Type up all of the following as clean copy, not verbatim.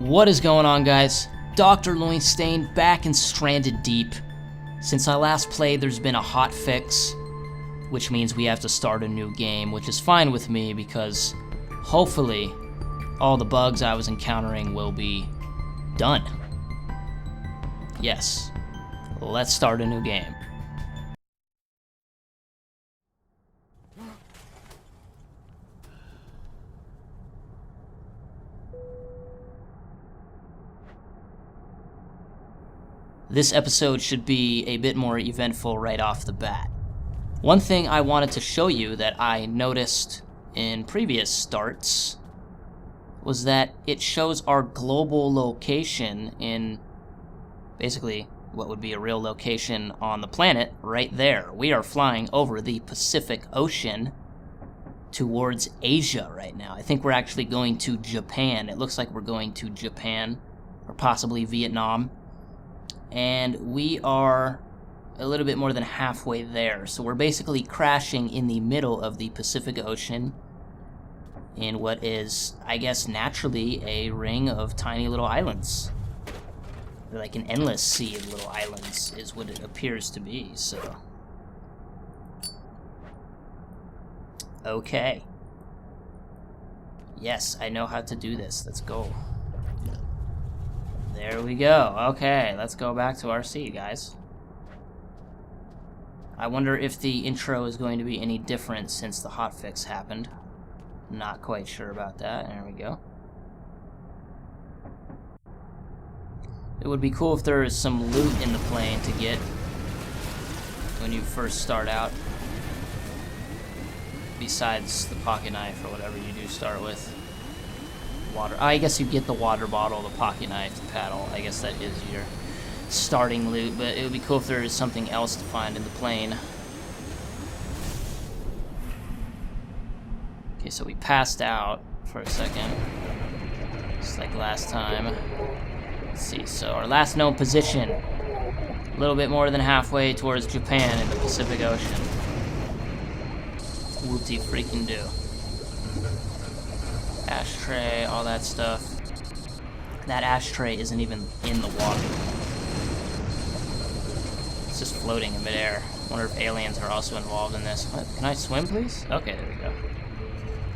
What is going on, guys? DrLoinstain back and stranded deep. Since I last played, there's been a hot fix, which means we have to start a new game, which is fine with me because hopefully all the bugs I was encountering will be done. Yes, let's start a new game. This episode should be a bit more eventful right off the bat. One thing I wanted to show you that I noticed in previous starts was that it shows our global location in basically what would be a real location on the planet right there. We are flying over the Pacific Ocean towards Asia right now. I think we're actually going to Japan. It looks like we're going to Japan or possibly Vietnam. And we are a little bit more than halfway there. So we're basically crashing in the middle of the Pacific Ocean in what is, I guess, naturally a ring of tiny little islands. Like an endless sea of little islands is what it appears to be, so. Okay. Yes, I know how to do this. Let's go. There we go. Okay, let's go back to our sea, guys. I wonder if the intro is going to be any different since the hotfix happened. Not quite sure about that. There we go. It would be cool if there is some loot in the plane to get when you first start out. Besides the pocket knife or whatever you do start with. Water. I guess you get the water bottle, the pocket knife, the paddle. I guess that is your starting loot, but it would be cool if there is something else to find in the plane. Okay, so we passed out for a second. Just like last time. Let's see, so our last known position. A little bit more than halfway towards Japan in the Pacific Ocean. Whoopty freaking do. Ashtray, all that stuff. That ashtray isn't even in the water. It's just floating in midair. I wonder if aliens are also involved in this. What? Can I swim, please? Okay, there we go.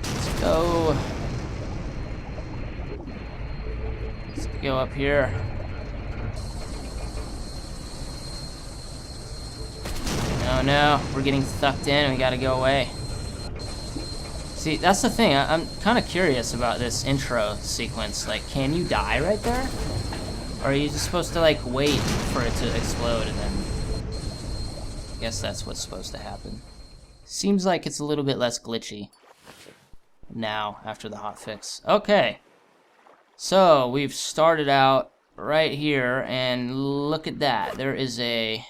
Let's go. Let's go up here. Oh no, we're getting sucked in and we gotta go away. See, that's the thing. I'm kind of curious about this intro sequence. Like, can you die right there? Or are you just supposed to, like, wait for it to explode and then... I guess that's what's supposed to happen. Seems like it's a little bit less glitchy now after the hotfix. Okay. So, we've started out right here, and look at that. There is a...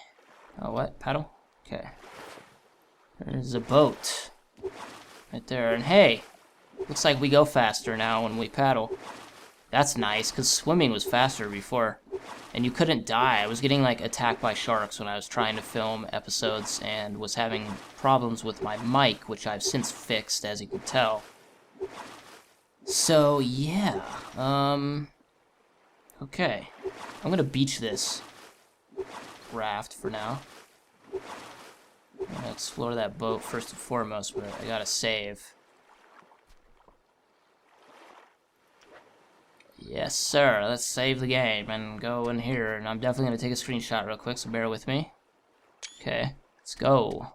Oh, what? Paddle? Okay. There's a boat. Right there, and hey, looks like we go faster now when we paddle. That's nice, because swimming was faster before, and you couldn't die. I was getting, like, attacked by sharks when I was trying to film episodes and was having problems with my mic, which I've since fixed, as you can tell. So, yeah, okay. I'm gonna beach this raft for now. I'm gonna explore that boat first and foremost, but I gotta save. Yes, sir. Let's save the game and go in here. And I'm definitely gonna take a screenshot real quick, so bear with me. Okay, let's go.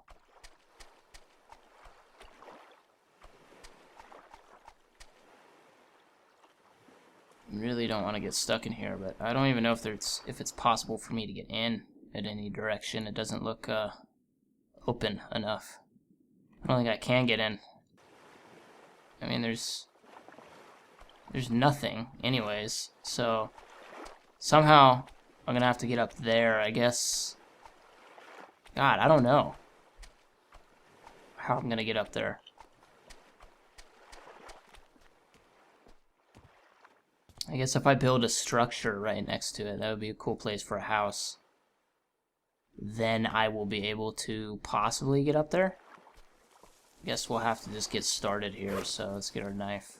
Really don't want to get stuck in here, but I don't even know if it's possible for me to get in at any direction. It doesn't look open enough. I don't think I can get in. I mean, there's nothing anyways, so somehow I'm gonna have to get up there, I guess. God, I don't know how I'm gonna get up there. I guess if I build a structure right next to it, that would be a cool place for a house. Then I will be able to possibly get up there. Guess we'll have to just get started here, so let's get our knife.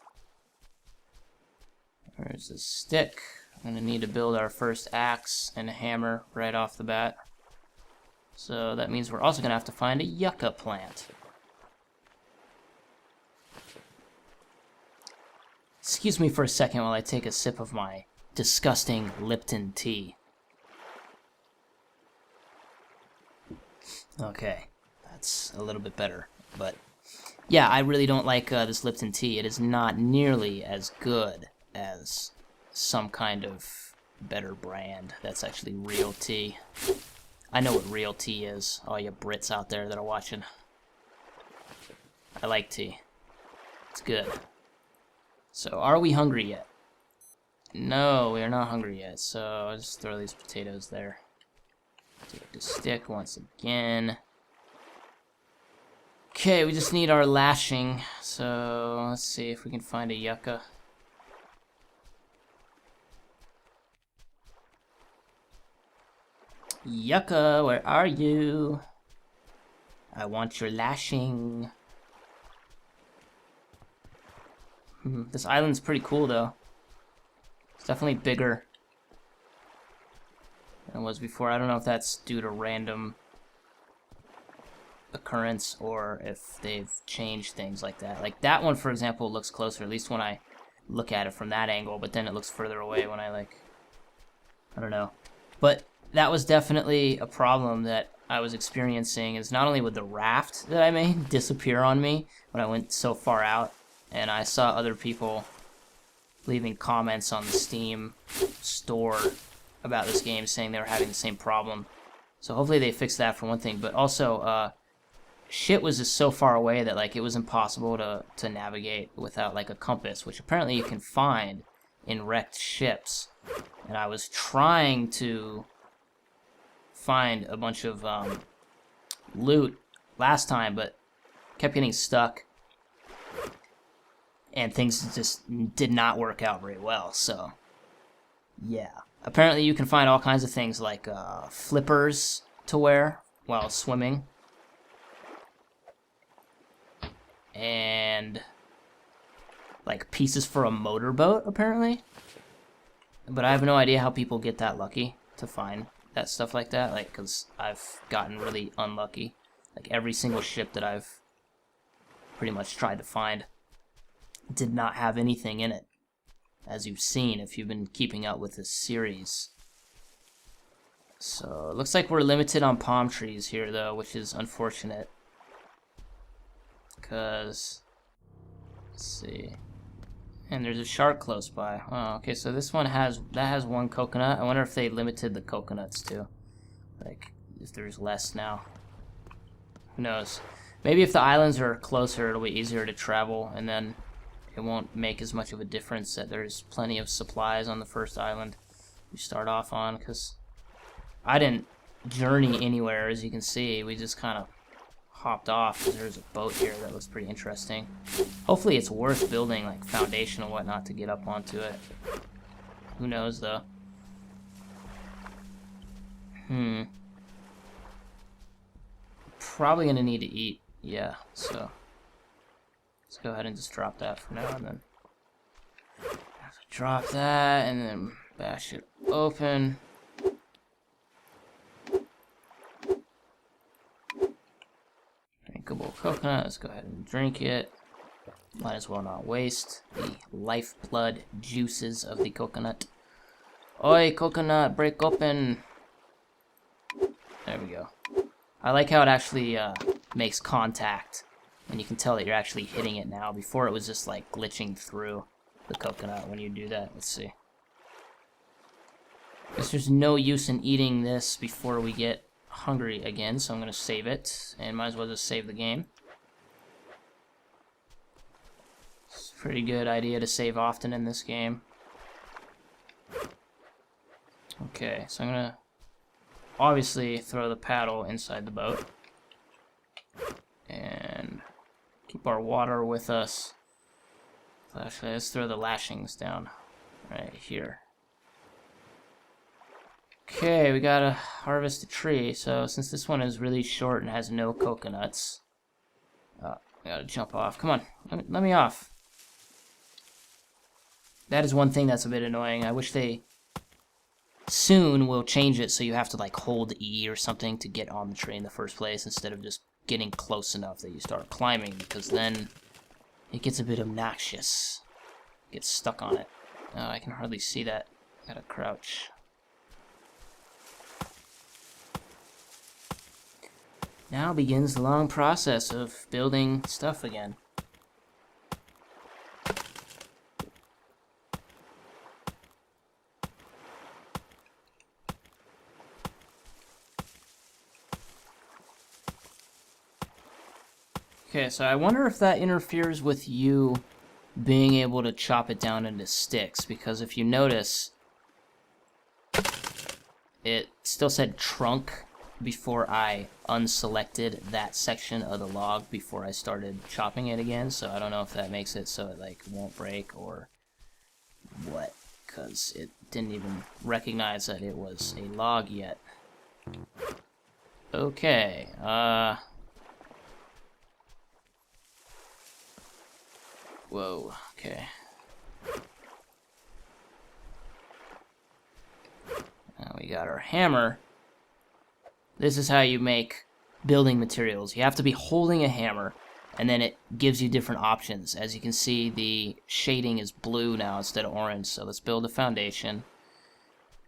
There's a stick. I'm gonna need to build our first axe and a hammer right off the bat. So that means we're also gonna have to find a yucca plant. Excuse me for a second while I take a sip of my disgusting Lipton tea. Okay, that's a little bit better, but yeah, I really don't like this Lipton tea. It is not nearly as good as some kind of better brand that's actually real tea. I know what real tea is, all you Brits out there that are watching. I like tea. It's good. So, are we hungry yet? No, we are not hungry yet, so I'll just throw these potatoes there. Take the stick once again. Okay, we just need our lashing, so let's see if we can find a yucca. Yucca, where are you? I want your lashing. This island's pretty cool, though. It's definitely bigger than it was before. I don't know if that's due to random occurrence or if they've changed things like that. Like that one, for example, looks closer, at least when I look at it from that angle, but then it looks further away when I don't know. But that was definitely a problem that I was experiencing, is not only would the raft that I made disappear on me when I went so far out, and I saw other people leaving comments on the Steam store about this game saying they were having the same problem. So hopefully they fixed that for one thing, but also shit was just so far away that like it was impossible to navigate without like a compass, which apparently you can find in wrecked ships. And I was trying to find a bunch of loot last time, but kept getting stuck. And things just did not work out very well, so yeah. Apparently you can find all kinds of things like flippers to wear while swimming. And like pieces for a motorboat, apparently. But I have no idea how people get that lucky to find that stuff like that, like, because I've gotten really unlucky. Like every single ship that I've pretty much tried to find did not have anything in it, as you've seen if you've been keeping up with this series. So it looks like we're limited on palm trees here, though, which is unfortunate. Because, let's see, and there's a shark close by. Oh, okay, so this one has one coconut. I wonder if they limited the coconuts too, like if there's less now. Who knows? Maybe if the islands are closer, it'll be easier to travel, and then it won't make as much of a difference that there's plenty of supplies on the first island we start off on, because I didn't journey anywhere, as you can see. We just kind of hopped off, because there's a boat here that looks pretty interesting. Hopefully it's worth building like foundation and whatnot to get up onto it. Who knows, though. Probably gonna need to eat, yeah, so let's go ahead and just drop that for now, and then drop that, and then bash it open. Drinkable coconut, let's go ahead and drink it. Might as well not waste the lifeblood juices of the coconut. Oi, coconut, break open! There we go. I like how it actually makes contact, and you can tell that you're actually hitting it now. Before it was just like glitching through the coconut when you do that. Let's see. Guess there's no use in eating this before we get hungry again, so I'm gonna save it, and might as well just save the game. It's a pretty good idea to save often in this game. Okay, so I'm gonna obviously throw the paddle inside the boat and keep our water with us. So actually, let's throw the lashings down right here. Okay, we gotta harvest a tree. So since this one is really short and has no coconuts, I gotta jump off. Come on, let me off. That is one thing that's a bit annoying. I wish they soon will change it so you have to like hold E or something to get on the tree in the first place instead of just getting close enough that you start climbing, because then it gets a bit obnoxious. Get stuck on it. Oh, I can hardly see that. Gotta crouch. Now begins the long process of building stuff again. Okay, so I wonder if that interferes with you being able to chop it down into sticks, because if you notice, it still said trunk before I unselected that section of the log before I started chopping it again, so I don't know if that makes it so it like won't break or what, because it didn't even recognize that it was a log yet. Okay, whoa, okay. Now we got our hammer. This is how you make building materials. You have to be holding a hammer, and then it gives you different options. As you can see, the shading is blue now instead of orange, so let's build a foundation.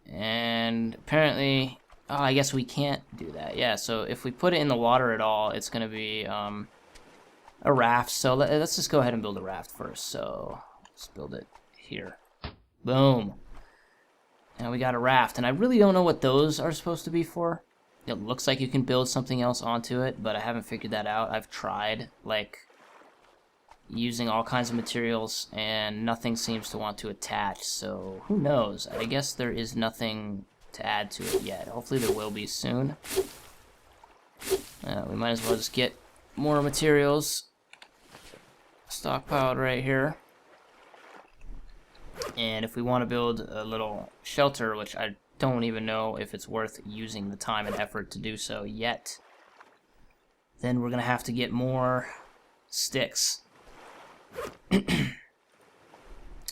And apparently, oh, I guess we can't do that. Yeah, so if we put it in the water at all, it's going to be a raft. So let's just go ahead and build a raft first. So let's build it here. Boom. Now we got a raft, and I really don't know what those are supposed to be for. It looks like you can build something else onto it, but I haven't figured that out. I've tried, like, using all kinds of materials, and nothing seems to want to attach, so who knows? I guess there is nothing to add to it yet. Hopefully there will be soon. We might as well just get more materials stockpiled right here. And if we want to build a little shelter, which I don't even know if it's worth using the time and effort to do so yet, then we're going to have to get more sticks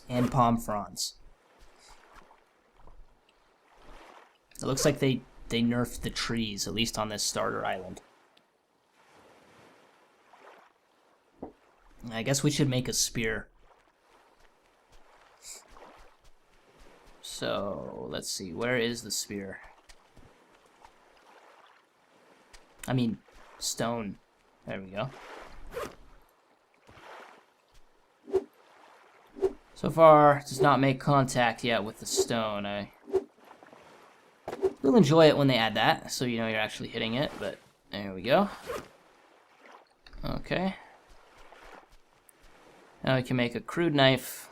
and palm fronds. It looks like they nerfed the trees, at least on this starter island. I guess we should make a spear. So, let's see, where is the spear? I mean, stone. There we go. So far, does not make contact yet with the stone. I will enjoy it when they add that, so you know you're actually hitting it, but there we go. Okay. Now we can make a crude knife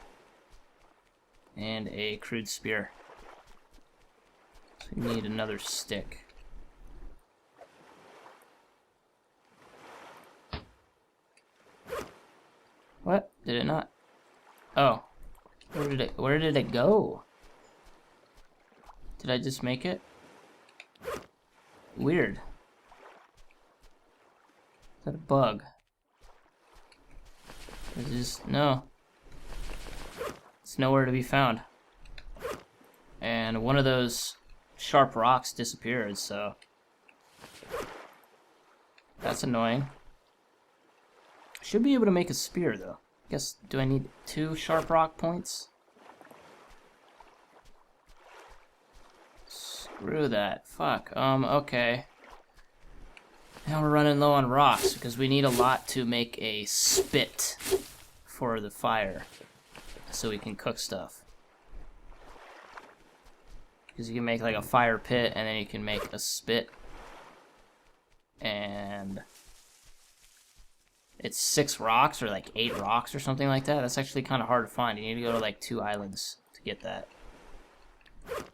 and a crude spear. So we need another stick. What? Did it not? Oh. Where did it go? Did I just make it? Weird. Is that a bug? It's just, no. It's nowhere to be found. And one of those sharp rocks disappeared, so that's annoying. Should be able to make a spear, though. I guess, do I need 2 sharp rock points? Screw that. Fuck. Okay. Now we're running low on rocks, because we need a lot to make a spit for the fire, so we can cook stuff. Because you can make like a fire pit, and then you can make a spit. And it's 6 rocks, or like 8 rocks, or something like that. That's actually kind of hard to find. You need to go to like 2 islands to get that.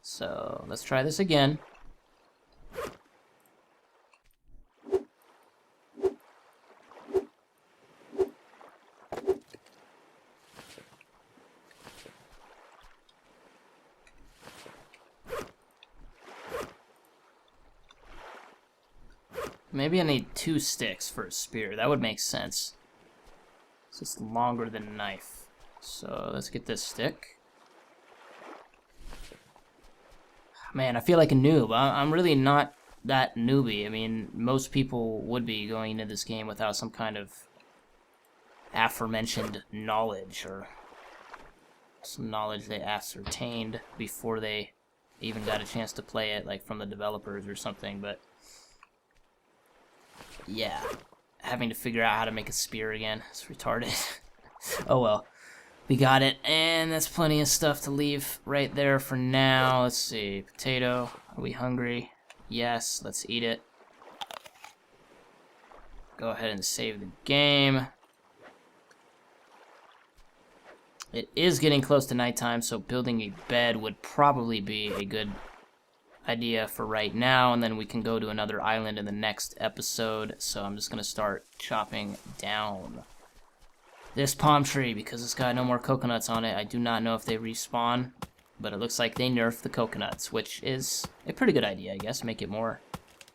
So let's try this again. Maybe I need 2 sticks for a spear. That would make sense. It's just longer than a knife. So let's get this stick. Man, I feel like a noob. I'm really not that newbie. I mean, most people would be going into this game without some kind of aforementioned knowledge, or some knowledge they ascertained before they even got a chance to play it, like from the developers or something. But yeah, having to figure out how to make a spear again, it's retarded. Oh well, we got it, and that's plenty of stuff to leave right there for now. Let's see, potato, are we hungry? Yes, let's eat it. Go ahead and save the game. It is getting close to nighttime, so building a bed would probably be a good idea for right now, and then we can go to another island in the next episode. So I'm just going to start chopping down this palm tree because it's got no more coconuts on it. I do not know if they respawn, but it looks like they nerfed the coconuts, which is a pretty good idea, I guess. Make it more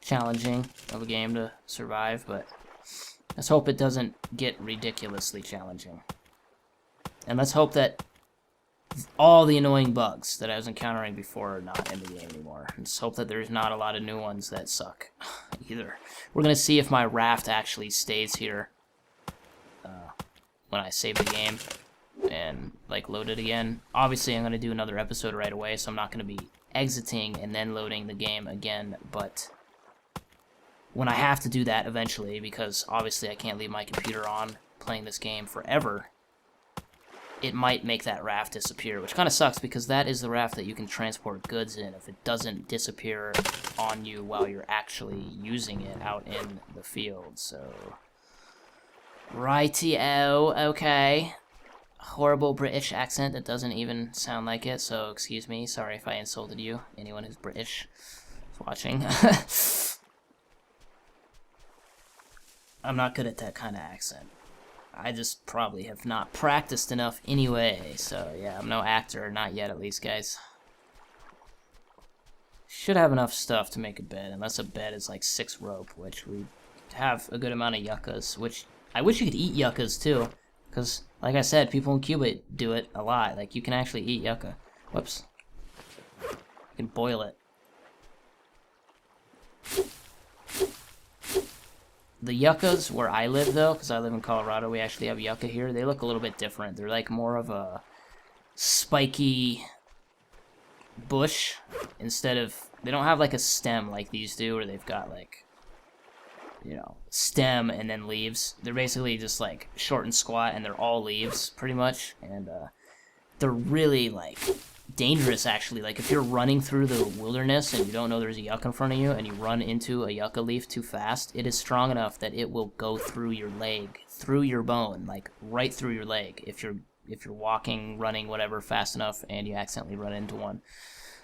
challenging of a game to survive, but let's hope it doesn't get ridiculously challenging. And let's hope that all the annoying bugs that I was encountering before are not in the game anymore. Let's hope that there's not a lot of new ones that suck either. We're going to see if my raft actually stays here when I save the game and like load it again. Obviously I'm going to do another episode right away, so I'm not going to be exiting and then loading the game again, but when I have to do that eventually, because obviously I can't leave my computer on playing this game forever, it might make that raft disappear, which kind of sucks because that is the raft that you can transport goods in if it doesn't disappear on you while you're actually using it out in the field. So, righty-o, okay. Horrible British accent that doesn't even sound like it, so excuse me. Sorry if I insulted you, anyone who's British is watching. I'm not good at that kind of accent. I just probably have not practiced enough anyway, so yeah, I'm no actor, not yet at least, guys. Should have enough stuff to make a bed, unless a bed is like 6 rope, which we have a good amount of yuccas, which I wish you could eat yuccas too, because like I said, people in Cuba do it a lot. Like, you can actually eat yucca. Whoops. You can boil it. The yuccas where I live, though, because I live in Colorado, we actually have yucca here. They look a little bit different. They're like more of a spiky bush instead of... They don't have like a stem like these do, where they've got like, you know, stem and then leaves. They're basically just like short and squat, and they're all leaves pretty much. And they're really like dangerous, actually. Like, if you're running through the wilderness and you don't know there's a yucca in front of you and you run into a yucca leaf too fast, it is strong enough that it will go through your leg, through your bone, like right through your leg if you're walking, running, whatever, fast enough and you accidentally run into one.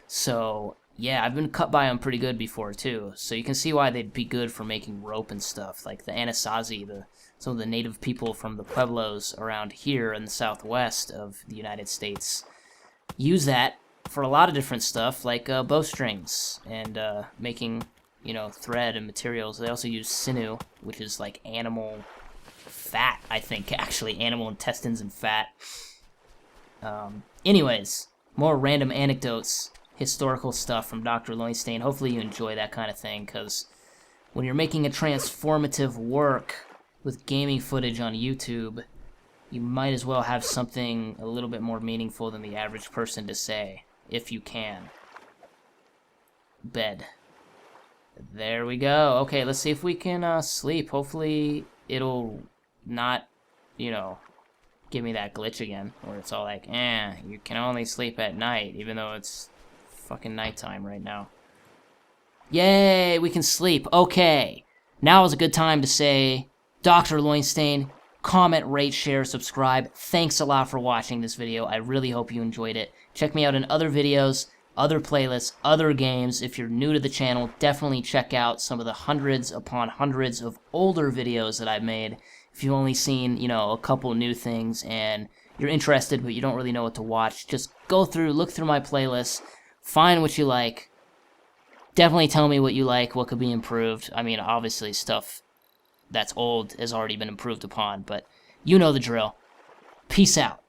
So yeah, I've been cut by them pretty good before too, so you can see why they'd be good for making rope and stuff. Like the Anasazi, some of the native people from the pueblos around here in the southwest of the United States use that for a lot of different stuff, like bowstrings and making, you know, thread and materials. They also use sinew, which is like animal fat, I think, actually, animal intestines and fat. Anyways, more random anecdotes, historical stuff from DrLoinstain. Hopefully you enjoy that kind of thing, because when you're making a transformative work with gaming footage on YouTube, you might as well have something a little bit more meaningful than the average person to say, if you can. Bed. There we go. Okay, let's see if we can sleep. Hopefully it'll not, you know, give me that glitch again, where it's all like, you can only sleep at night, even though it's fucking nighttime right now. Yay, we can sleep. Okay. Now is a good time to say, DrLoinstain, comment, rate, share, subscribe. Thanks a lot for watching this video. I really hope you enjoyed it. Check me out in other videos, other playlists, other games. If you're new to the channel, definitely check out some of the hundreds upon hundreds of older videos that I've made. If you've only seen, you know, a couple new things and you're interested but you don't really know what to watch, just go through, look through my playlists, find what you like. Definitely tell me what you like, what could be improved. I mean, obviously stuff that's old has already been improved upon, but you know the drill. Peace out.